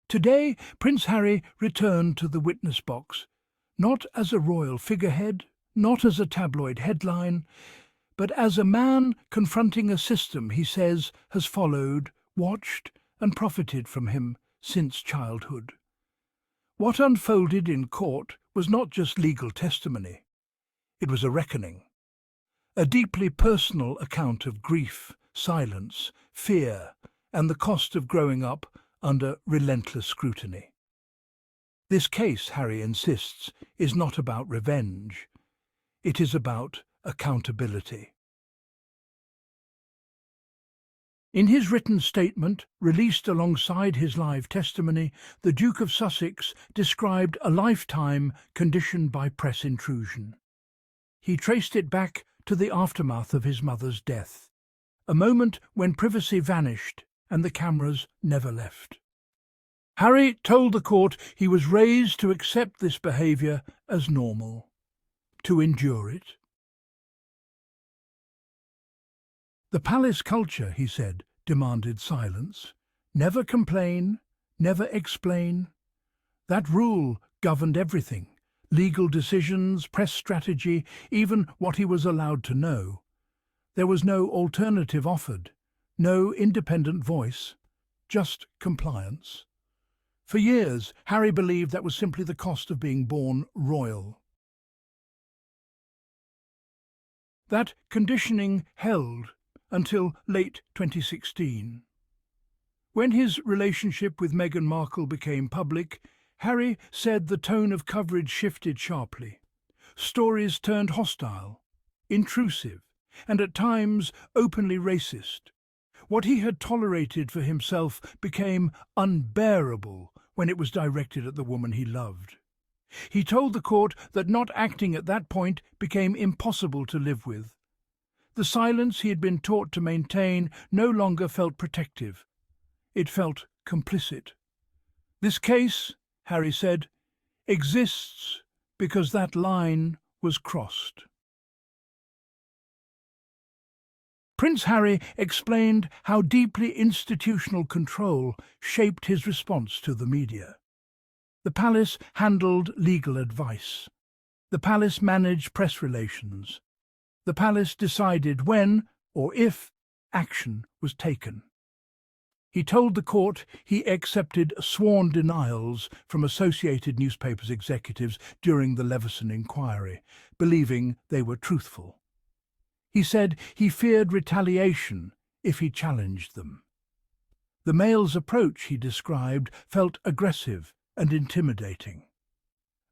Today, Prince Harry returned to the witness box, not as a royal figurehead, not as a tabloid headline, but as a man confronting a system he says has followed, watched, and profited from him since childhood. What unfolded in court was not just legal testimony. It was a reckoning, a deeply personal account of grief, silence, fear, and the cost of growing up under relentless scrutiny. This case, Harry insists, is not about revenge. It is about accountability. In his written statement, released alongside his live testimony, the Duke of Sussex described a lifetime conditioned by press intrusion. He traced it back to the aftermath of his mother's death, a moment when privacy vanished and the cameras never left. Harry told the court he was raised to accept this behaviour as normal, to endure it. The palace culture, he said, demanded silence. Never complain, never explain. That rule governed everything: legal decisions, press strategy, even what he was allowed to know. There was no alternative offered, no independent voice, just compliance. For years, Harry believed that was simply the cost of being born royal. That conditioning held until late 2016. When his relationship with Meghan Markle became public, Harry said the tone of coverage shifted sharply. Stories turned hostile, intrusive, and at times openly racist. What he had tolerated for himself became unbearable when it was directed at the woman he loved. He told the court that not acting at that point became impossible to live with. The silence he had been taught to maintain no longer felt protective. It felt complicit. This case, Harry said, exists because that line was crossed. Prince Harry explained how deeply institutional control shaped his response to the media. The palace handled legal advice. The palace managed press relations. The palace decided when, or if, action was taken. He told the court he accepted sworn denials from Associated Newspapers executives during the Leveson inquiry, believing they were truthful. He said he feared retaliation if he challenged them. The Mail's approach, he described, felt aggressive and intimidating.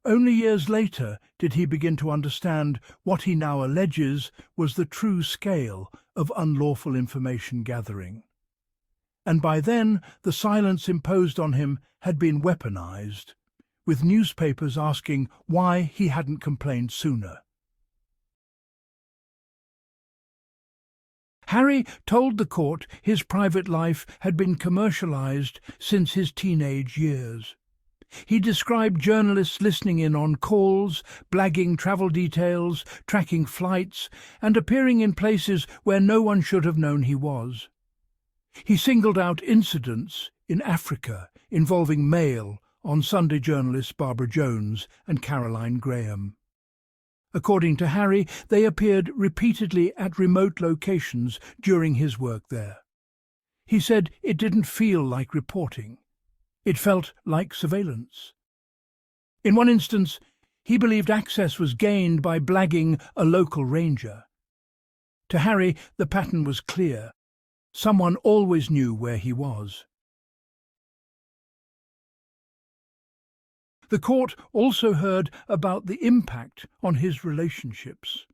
Only years later did he begin to understand what he now alleges was the true scale of unlawful information gathering. And by then, the silence imposed on him had been weaponized, with newspapers asking why he hadn't complained sooner. Harry told the court his private life had been commercialized since his teenage years. He described journalists listening in on calls, blagging travel details, tracking flights, and appearing in places where no one should have known he was. He singled out incidents in Africa involving Mail on Sunday journalists Barbara Jones and Caroline Graham. According to Harry, they appeared repeatedly at remote locations during his work there. He said it didn't feel like reporting. It felt like surveillance. In one instance, he believed access was gained by blagging a local ranger. To Harry, the pattern was clear. Someone always knew where he was. The court also heard about the impact on his relationships.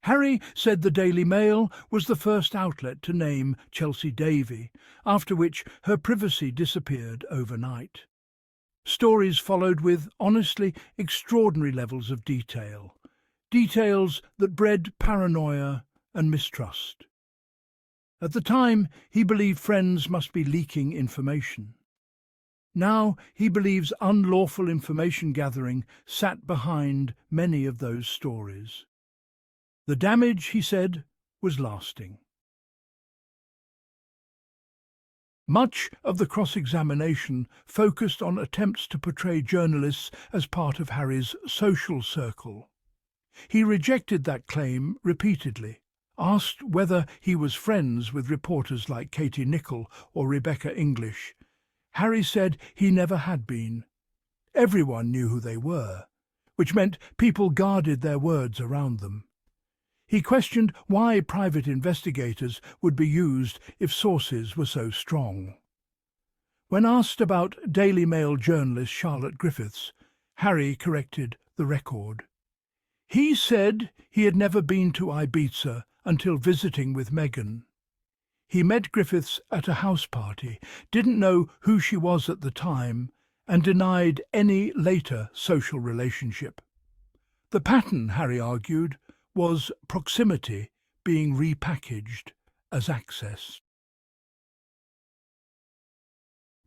Harry said the Daily Mail was the first outlet to name Chelsea Davy, after which her privacy disappeared overnight. Stories followed with, honestly, extraordinary levels of detail. Details that bred paranoia and mistrust. At the time, he believed friends must be leaking information. Now he believes unlawful information gathering sat behind many of those stories. The damage, he said, was lasting. Much of the cross-examination focused on attempts to portray journalists as part of Harry's social circle. He rejected that claim repeatedly. Asked whether he was friends with reporters like Katie Nicholl or Rebecca English, Harry said he never had been. Everyone knew who they were, which meant people guarded their words around them. He questioned why private investigators would be used if sources were so strong. When asked about Daily Mail journalist Charlotte Griffiths, Harry corrected the record. He said he had never been to Ibiza until visiting with Meghan. He met Griffiths at a house party, didn't know who she was at the time, and denied any later social relationship. The pattern, Harry argued, was proximity being repackaged as access.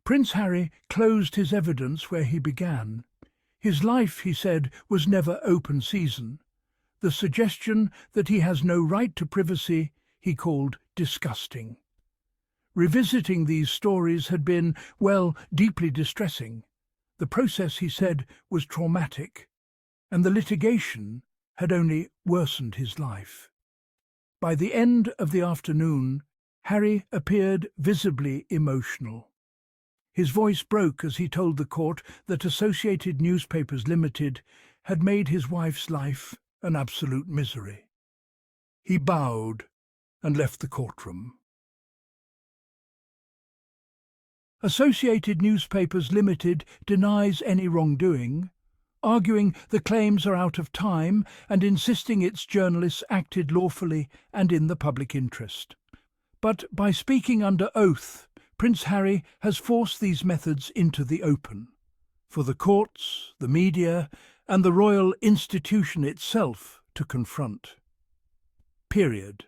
Prince Harry closed his evidence where he began. His life, he said, was never open season. The suggestion that he has no right to privacy he called disgusting. Revisiting these stories had been, well, deeply distressing. The process, he said, was traumatic, and the litigation had only worsened his life. By the end of the afternoon, Harry appeared visibly emotional. His voice broke as he told the court that Associated Newspapers Limited had made his wife's life an absolute misery. He bowed and left the courtroom. Associated Newspapers Limited denies any wrongdoing, arguing the claims are out of time and insisting its journalists acted lawfully and in the public interest. But by speaking under oath, Prince Harry has forced these methods into the open, for the courts, the media, and the royal institution itself to confront. Period.